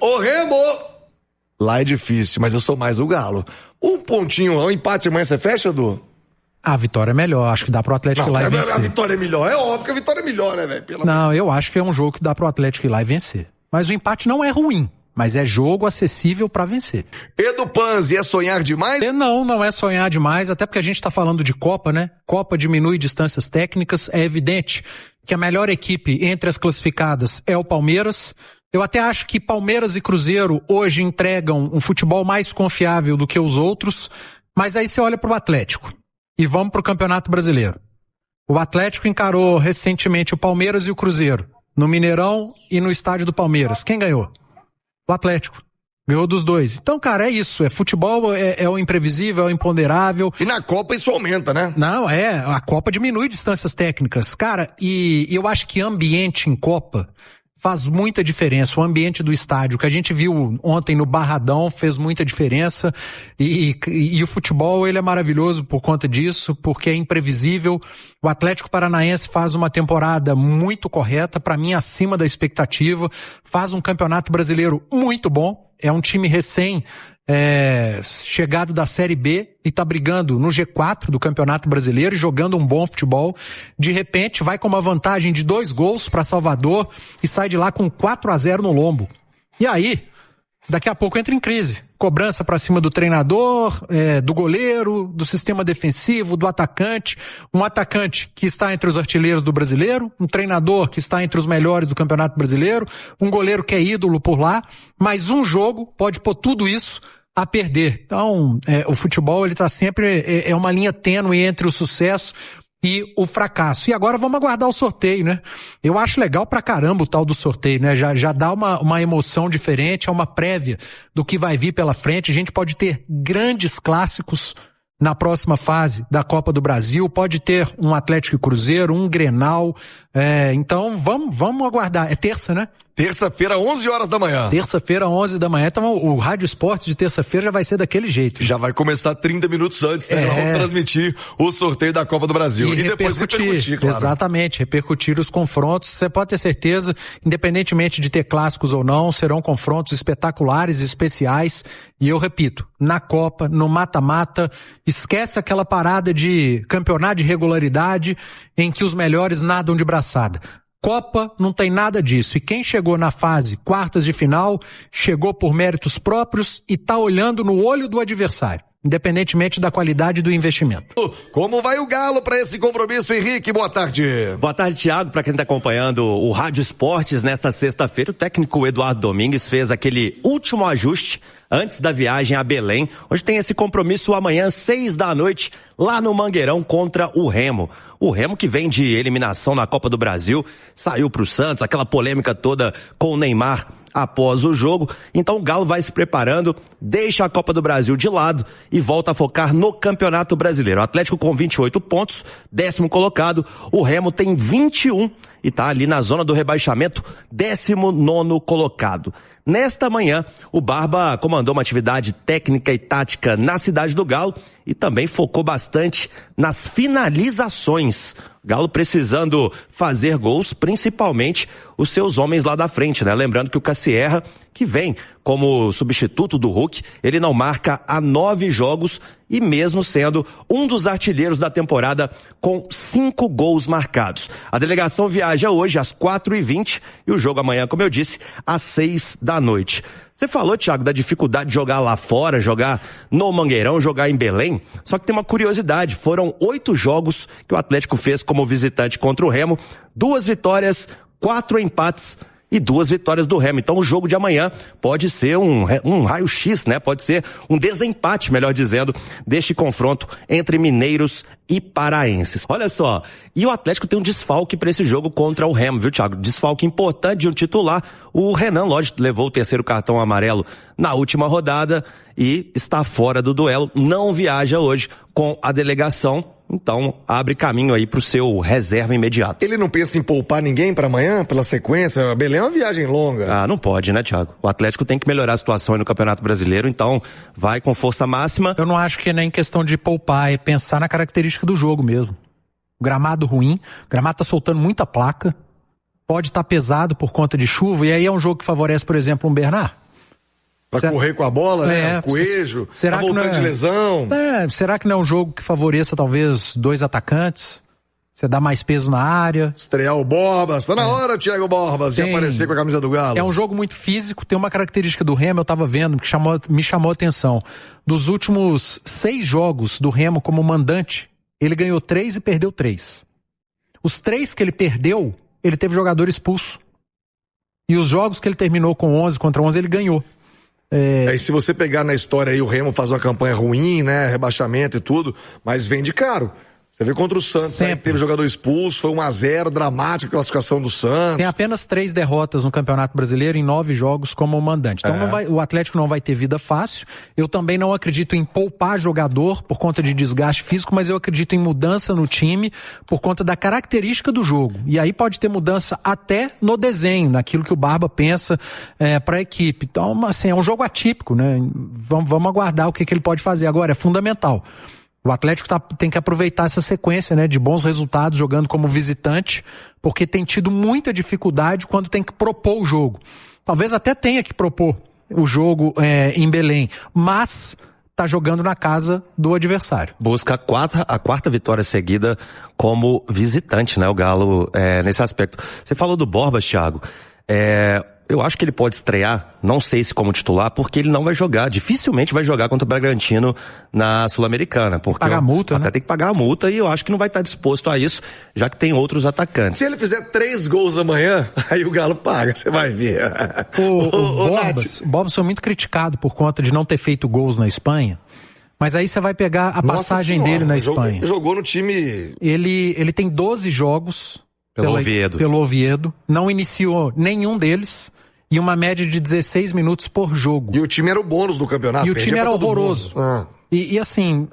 Ô Remo! Lá é difícil, mas eu sou mais o Galo. Um pontinho, um empate amanhã você fecha, Edu? A vitória é melhor, acho que dá pro Atlético ir lá e vencer. A vitória é melhor, é óbvio que a vitória é melhor, né, velho? Não, eu acho que é um jogo que dá pro Atlético ir lá e vencer. Mas o empate não é ruim, mas é jogo acessível pra vencer. Edu Panzi, é sonhar demais? Não é sonhar demais, até porque a gente tá falando de Copa, né? Copa diminui distâncias técnicas, é evidente que a melhor equipe entre as classificadas é o Palmeiras. Eu até acho que Palmeiras e Cruzeiro hoje entregam um futebol mais confiável do que os outros, mas aí você olha pro Atlético e vamos pro Campeonato Brasileiro. O Atlético encarou recentemente o Palmeiras e o Cruzeiro, no Mineirão e no estádio do Palmeiras. Quem ganhou? O Atlético. Ganhou dos dois. Então, cara, é isso. Futebol é o imprevisível, é o imponderável. E na Copa isso aumenta, né? Não, a Copa diminui distâncias técnicas. Cara, e eu acho que ambiente em Copa faz muita diferença. O ambiente do estádio, que a gente viu ontem no Barradão, fez muita diferença. E o futebol, ele é maravilhoso por conta disso, porque é imprevisível. O Atlético Paranaense faz uma temporada muito correta, para mim acima da expectativa. Faz um campeonato brasileiro muito bom. É um time chegado da Série B e tá brigando no G4 do Campeonato Brasileiro e jogando um bom futebol. De repente vai com uma vantagem de 2 gols para Salvador e sai de lá com 4-0 no lombo. E aí, daqui a pouco entra em crise. Cobrança para cima do treinador, do goleiro, do sistema defensivo, do atacante. Um atacante que está entre os artilheiros do brasileiro, um treinador que está entre os melhores do Campeonato Brasileiro, um goleiro que é ídolo por lá, mas um jogo pode pôr tudo isso a perder. Então, o futebol, ele tá sempre, é uma linha tênue entre o sucesso e o fracasso. E agora vamos aguardar o sorteio, né? Eu acho legal pra caramba o tal do sorteio, né? Já dá uma emoção diferente, é uma prévia do que vai vir pela frente. A gente pode ter grandes clássicos na próxima fase da Copa do Brasil, pode ter um Atlético e Cruzeiro, um Grenal, então vamos aguardar. É terça, né? Terça-feira, 11 horas da manhã. Terça-feira, 11 da manhã, então o Rádio Esportes de terça-feira já vai ser daquele jeito. Já vai começar 30 minutos antes, né? Nós vamos transmitir o sorteio da Copa do Brasil. E depois repercutir, claro. Exatamente, repercutir os confrontos. Você pode ter certeza, independentemente de ter clássicos ou não, serão confrontos espetaculares, especiais. E eu repito, na Copa, no mata-mata, esquece aquela parada de campeonato de regularidade em que os melhores nadam de braçada. Copa não tem nada disso. E quem chegou na fase quartas de final, chegou por méritos próprios e tá olhando no olho do adversário, independentemente da qualidade do investimento. Como vai o Galo para esse compromisso, Henrique? Boa tarde. Boa tarde, Thiago. Para quem está acompanhando o Rádio Esportes, nesta sexta-feira, o técnico Eduardo Domingues fez aquele último ajuste antes da viagem a Belém, onde tem esse compromisso amanhã, 18h, lá no Mangueirão, contra o Remo. O Remo que vem de eliminação na Copa do Brasil, saiu pro Santos, aquela polêmica toda com o Neymar após o jogo. Então o Galo vai se preparando, deixa a Copa do Brasil de lado e volta a focar no Campeonato Brasileiro. O Atlético com 28 pontos, 10º colocado. O Remo tem 21 e tá ali na zona do rebaixamento, 19º colocado. Nesta manhã, o Barba comandou uma atividade técnica e tática na Cidade do Galo e também focou bastante nas finalizações. O Galo precisando fazer gols, principalmente os seus homens lá da frente, né? Lembrando que o Cassierra, que vem como substituto do Hulk, ele não marca há 9 jogos e mesmo sendo um dos artilheiros da temporada com 5 gols marcados. A delegação viaja hoje às 4h20 e o jogo amanhã, como eu disse, às 18h. Você falou, Thiago, da dificuldade de jogar lá fora, jogar no Mangueirão, jogar em Belém. Só que tem uma curiosidade, foram 8 jogos que o Atlético fez como visitante contra o Remo, 2 vitórias, 4 empates e 2 vitórias do Remo. Então o jogo de amanhã pode ser um raio-x, né? Pode ser um desempate, melhor dizendo, deste confronto entre mineiros e paraenses. Olha só, e o Atlético tem um desfalque para esse jogo contra o Remo, viu, Thiago? Desfalque importante de um titular. O Renan, lógico, levou o 3º cartão amarelo na última rodada e está fora do duelo, não viaja hoje com a delegação. Então, abre caminho aí pro seu reserva imediato. Ele não pensa em poupar ninguém para amanhã, pela sequência? Belém é uma viagem longa. Ah, não pode, né, Thiago? O Atlético tem que melhorar a situação aí no Campeonato Brasileiro, então vai com força máxima. Eu não acho que é nem questão de poupar, é pensar na característica do jogo mesmo. Gramado ruim, o gramado tá soltando muita placa, pode estar pesado por conta de chuva, e aí é um jogo que favorece, por exemplo, um Bernard. Pra correr com a bola, né? O Coelho, será voltando de lesão. Será que não é um jogo que favoreça talvez 2 atacantes? Você dá mais peso na área. Estrear o Borbas. Tá na hora, Thiago Borbas, de aparecer com a camisa do Galo. É um jogo muito físico. Tem uma característica do Remo, eu tava vendo, que me chamou a atenção. Dos últimos 6 jogos do Remo como mandante, ele ganhou 3 e perdeu 3. Os 3 que ele perdeu, ele teve jogador expulso. E os jogos que ele terminou com 11 contra 11, ele ganhou. E se você pegar na história aí, o Remo faz uma campanha ruim, né? Rebaixamento e tudo, mas vende caro. Você vê contra o Santos, aí, teve jogador expulso, foi 1-0, dramática a classificação do Santos. Tem apenas 3 derrotas no Campeonato Brasileiro em 9 jogos como mandante. Então o Atlético não vai ter vida fácil. Eu também não acredito em poupar jogador por conta de desgaste físico, mas eu acredito em mudança no time por conta da característica do jogo. E aí pode ter mudança até no desenho, naquilo que o Barba pensa para a equipe. Então, assim, é um jogo atípico, né? Vamos aguardar o que ele pode fazer. Agora, é fundamental. O Atlético tem que aproveitar essa sequência, né, de bons resultados jogando como visitante, porque tem tido muita dificuldade quando tem que propor o jogo. Talvez até tenha que propor o jogo em Belém, mas tá jogando na casa do adversário. Busca a quarta vitória seguida como visitante, né, o Galo, nesse aspecto. Você falou do Borbas, Thiago. Eu acho que ele pode estrear, não sei se como titular, porque ele não vai jogar, dificilmente vai jogar contra o Bragantino na Sul-Americana. Porque pagar a multa, até tem que pagar a multa, e eu acho que não vai estar disposto a isso, já que tem outros atacantes. Se ele fizer 3 gols amanhã, aí o Galo paga, você vai ver. O Borbas foi muito criticado por conta de não ter feito gols na Espanha. Mas aí você vai pegar a passagem dele na Espanha. Jogou no time... Ele tem 12 jogos pelo Oviedo, não iniciou nenhum deles. E uma média de 16 minutos por jogo. E o time era o bônus do campeonato. E o time era horroroso. E assim,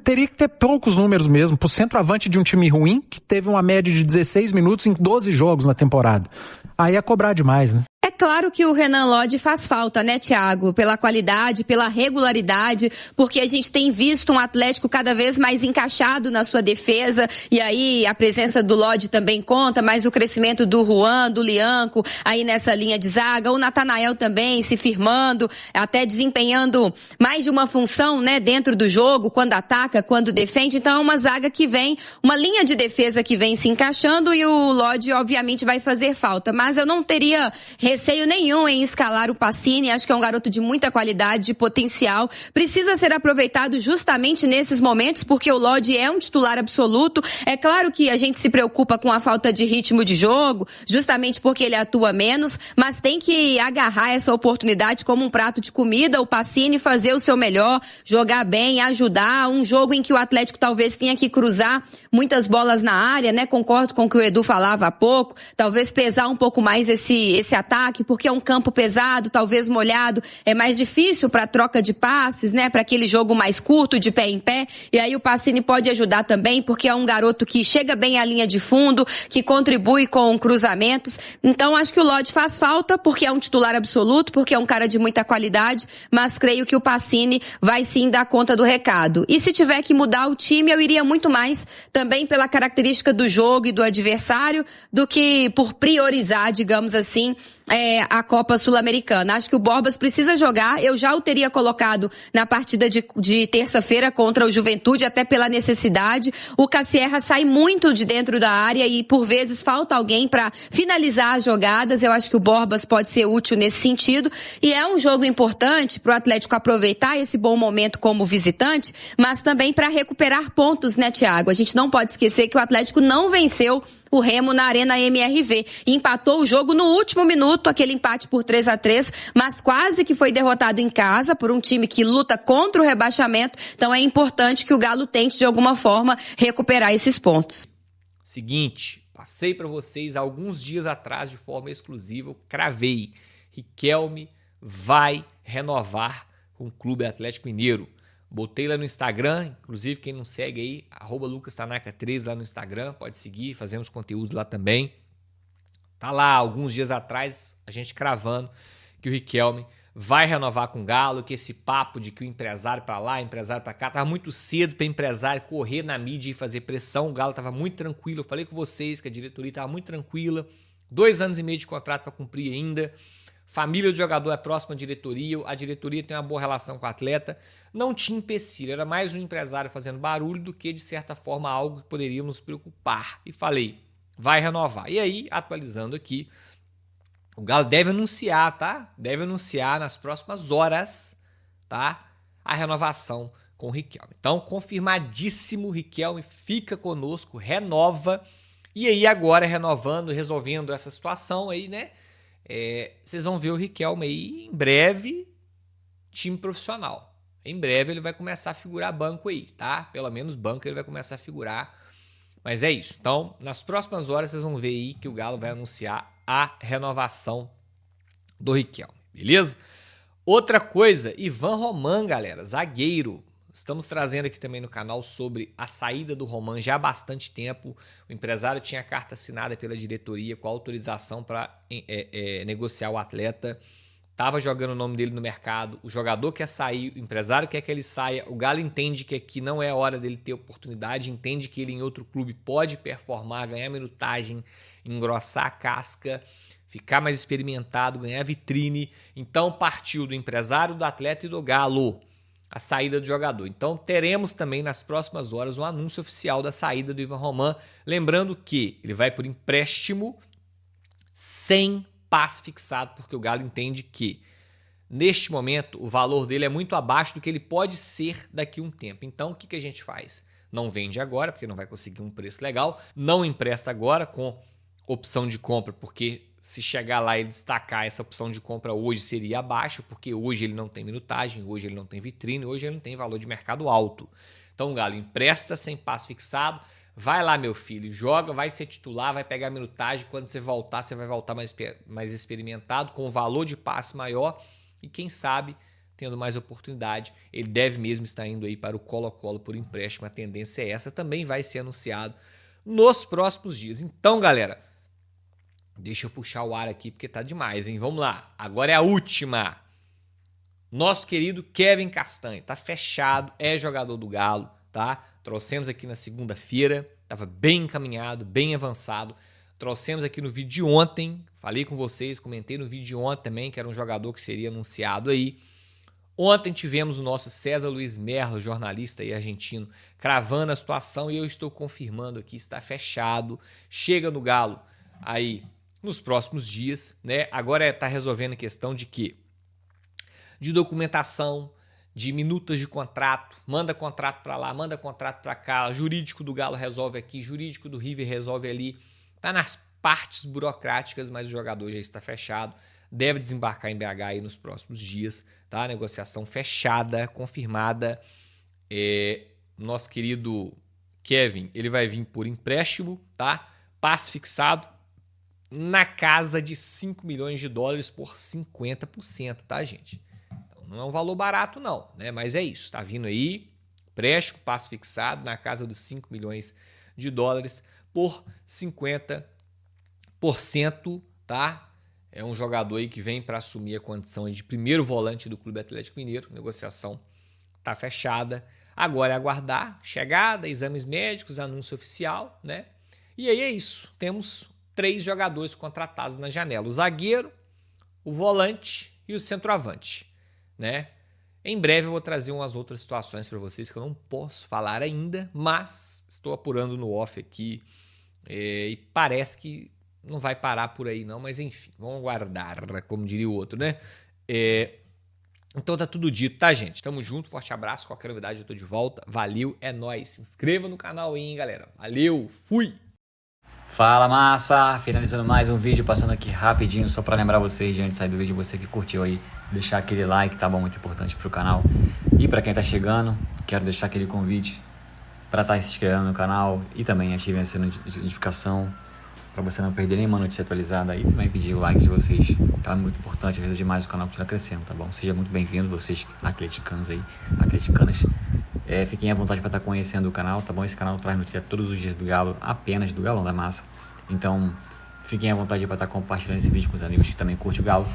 teria que ter poucos números mesmo. Pro centroavante de um time ruim, que teve uma média de 16 minutos em 12 jogos na temporada. Aí é cobrar demais, né? É claro que o Renan Lodge faz falta, né, Thiago? Pela qualidade, pela regularidade, porque a gente tem visto um Atlético cada vez mais encaixado na sua defesa, e aí a presença do Lodge também conta, mas o crescimento do Juan, do Lianco, aí nessa linha de zaga, o Natanael também se firmando, até desempenhando mais de uma função, né, dentro do jogo, quando ataca, quando defende. Então é uma zaga que vem, uma linha de defesa que vem se encaixando, e o Lodge obviamente vai fazer falta, mas eu não teria receio nenhum em escalar o Pacini. Acho que é um garoto de muita qualidade, de potencial. Precisa ser aproveitado justamente nesses momentos, porque o Lodge é um titular absoluto. É claro que a gente se preocupa com a falta de ritmo de jogo, justamente porque ele atua menos, mas tem que agarrar essa oportunidade como um prato de comida. O Pacini fazer o seu melhor, jogar bem, ajudar. Um jogo em que o Atlético talvez tenha que cruzar muitas bolas na área, né? Concordo com o que o Edu falava há pouco. Talvez pesar um pouco mais esse ataque, porque é um campo pesado, talvez molhado, é mais difícil para troca de passes, né? Para aquele jogo mais curto, de pé em pé. E aí o Pacini pode ajudar também, porque é um garoto que chega bem à linha de fundo, que contribui com cruzamentos. Então acho que o Lodge faz falta, porque é um titular absoluto, porque é um cara de muita qualidade, mas creio que o Pacini vai sim dar conta do recado. E se tiver que mudar o time, eu iria muito mais também pela característica do jogo e do adversário, do que por priorizar, digamos assim, a Copa Sul-Americana. Acho que o Borbas precisa jogar. Eu já o teria colocado na partida de terça-feira contra o Juventude, até pela necessidade. O Cassierra sai muito de dentro da área e por vezes falta alguém para finalizar as jogadas. Eu acho que o Borbas pode ser útil nesse sentido, e é um jogo importante para o Atlético aproveitar esse bom momento como visitante, mas também para recuperar pontos, né, Thiago? A gente não pode esquecer que o Atlético não venceu o Remo na Arena MRV. E empatou o jogo no último minuto, aquele empate por 3-3, mas quase que foi derrotado em casa por um time que luta contra o rebaixamento. Então é importante que o Galo tente de alguma forma recuperar esses pontos. Seguinte, passei para vocês alguns dias atrás de forma exclusiva, eu cravei: Riquelme vai renovar com o Clube Atlético Mineiro. Botei lá no Instagram, inclusive quem não segue aí, @LucasTanaka13 lá no Instagram, pode seguir, fazemos conteúdo lá também. Tá lá, alguns dias atrás, a gente cravando que o Riquelme vai renovar com o Galo, que esse papo de que o empresário para lá, empresário para cá, tava muito cedo para empresário correr na mídia e fazer pressão. O Galo tava muito tranquilo, eu falei com vocês que a diretoria tava muito tranquila, 2 anos e meio de contrato para cumprir ainda. família do jogador é próxima à diretoria, a diretoria tem uma boa relação com o atleta, não tinha empecilho, era mais um empresário fazendo barulho do que, de certa forma, algo que poderia nos preocupar. E falei, vai renovar. E aí, atualizando aqui, o Galo deve anunciar, tá? Deve anunciar nas próximas horas, tá? A renovação com o Riquelme. Então, confirmadíssimo, o Riquelme fica conosco, renova. E aí, agora, renovando, resolvendo essa situação aí, né? Vocês vão ver o Riquelme aí, em breve, time profissional. Em breve ele vai começar a figurar banco aí, tá? Pelo menos banco ele vai começar a figurar. Mas é isso. Então, nas próximas horas, vocês vão ver aí que o Galo vai anunciar a renovação do Riquelme, beleza? Outra coisa, Ivan Roman, galera, zagueiro. Estamos trazendo aqui também no canal sobre a saída do Roman já há bastante tempo. O empresário tinha a carta assinada pela diretoria com autorização para negociar o atleta. Estava jogando o nome dele no mercado. O jogador quer sair, o empresário quer que ele saia. O Galo entende que aqui não é a hora dele ter oportunidade, entende que ele em outro clube pode performar, ganhar minutagem, engrossar a casca, ficar mais experimentado, ganhar vitrine. Então partiu do empresário, do atleta e do Galo a saída do jogador. Então teremos também nas próximas horas um anúncio oficial da saída do Ivan Roman. Lembrando que ele vai por empréstimo sem passe fixado, porque o Galo entende que neste momento o valor dele é muito abaixo do que ele pode ser daqui a um tempo. Então o que a gente faz? Não vende agora, porque não vai conseguir um preço legal, não empresta agora com opção de compra, porque se chegar lá e destacar essa opção de compra hoje seria abaixo, porque hoje ele não tem minutagem, hoje ele não tem vitrine, hoje ele não tem valor de mercado alto. Então o Galo empresta sem passe fixado, vai lá, meu filho, joga, vai ser titular, vai pegar minutagem, quando você voltar, você vai voltar mais experimentado, com valor de passe maior e quem sabe, tendo mais oportunidade, ele deve mesmo estar indo aí para o Colo-Colo por empréstimo, a tendência é essa, também vai ser anunciado nos próximos dias. Então, galera, deixa eu puxar o ar aqui porque tá demais, hein? Vamos lá, agora é a última. Nosso querido Kevin Castanho, tá fechado, é jogador do Galo, tá? Trouxemos aqui na segunda-feira, estava bem encaminhado, bem avançado. Trouxemos aqui no vídeo de ontem, falei com vocês, comentei no vídeo de ontem também, que era um jogador que seria anunciado aí. Ontem tivemos o nosso César Luiz Merlo, jornalista aí argentino, cravando a situação e eu estou confirmando aqui, está fechado. Chega no Galo aí nos próximos dias, né? Agora está resolvendo a questão de quê? De documentação, de minutas de contrato, manda contrato para lá, manda contrato para cá, jurídico do Galo resolve aqui, jurídico do River resolve ali, tá nas partes burocráticas, mas o jogador já está fechado, deve desembarcar em BH aí nos próximos dias, tá? Negociação fechada, confirmada. Nosso querido Kevin, ele vai vir por empréstimo, tá? Passe fixado na casa de 5 milhões de dólares por 50%, tá, gente? Não é um valor barato não, né? Mas é isso, tá vindo aí, empréstimo, passe fixado na casa dos 5 milhões de dólares por 50%, tá? É um jogador aí que vem para assumir a condição de primeiro volante do Clube Atlético Mineiro, negociação tá fechada. Agora é aguardar chegada, exames médicos, anúncio oficial, né? E aí é isso, temos 3 jogadores contratados na janela, o zagueiro, o volante e o centroavante, né? Em breve eu vou trazer umas outras situações para vocês que eu não posso falar ainda, mas estou apurando no off aqui e parece que não vai parar por aí não, mas enfim, vamos aguardar, como diria o outro, né? Então tá tudo dito, tá, gente? Tamo junto, forte abraço, qualquer novidade eu tô de volta, valeu, é nóis, se inscreva no canal aí, hein, galera, valeu, fui! Fala massa, finalizando mais um vídeo, passando aqui rapidinho só para lembrar vocês de antes de sair do vídeo, você que curtiu aí, deixar aquele like, tá bom, muito importante pro canal. E para quem tá chegando, quero deixar aquele convite para estar se inscrevendo no canal e também ativem essa notificação para você não perder nenhuma notícia atualizada e também pedir o like de vocês, tá muito importante, ajuda demais o canal continuar crescendo, tá bom? Seja muito bem-vindo vocês atleticanos aí, atleticanas. Fiquem à vontade para estar conhecendo o canal, tá bom? Esse canal traz notícia todos os dias do Galo, apenas do Galão da Massa. Então, fiquem à vontade para estar compartilhando esse vídeo com os amigos que também curtem o Galo.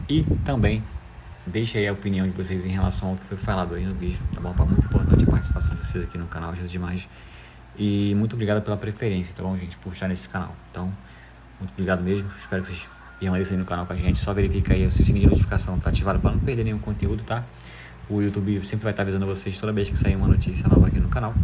E também, deixe aí a opinião de vocês em relação ao que foi falado aí no vídeo, tá bom? Muito importante a participação de vocês aqui no canal, ajuda demais. E muito obrigado pela preferência, tá bom, gente? Por estar nesse canal. Então, muito obrigado mesmo. Espero que vocês permaneça aí no canal com a gente. Só verifica aí o seu sininho de notificação tá ativado para não perder nenhum conteúdo, tá? O YouTube sempre vai estar avisando vocês toda vez que sair uma notícia nova aqui no canal.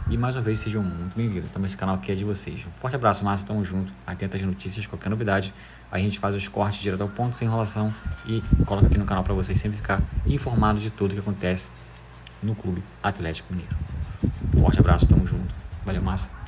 E mais uma vez, sejam muito bem-vindos. Então, esse canal aqui é de vocês. Um forte abraço, Márcio. Tamo junto. Atenta às notícias, qualquer novidade. A gente faz os cortes direto ao ponto, sem enrolação. E coloca aqui no canal para vocês sempre ficar informados de tudo que acontece no Clube Atlético Mineiro. Forte abraço, tamo junto. Valeu, Massa.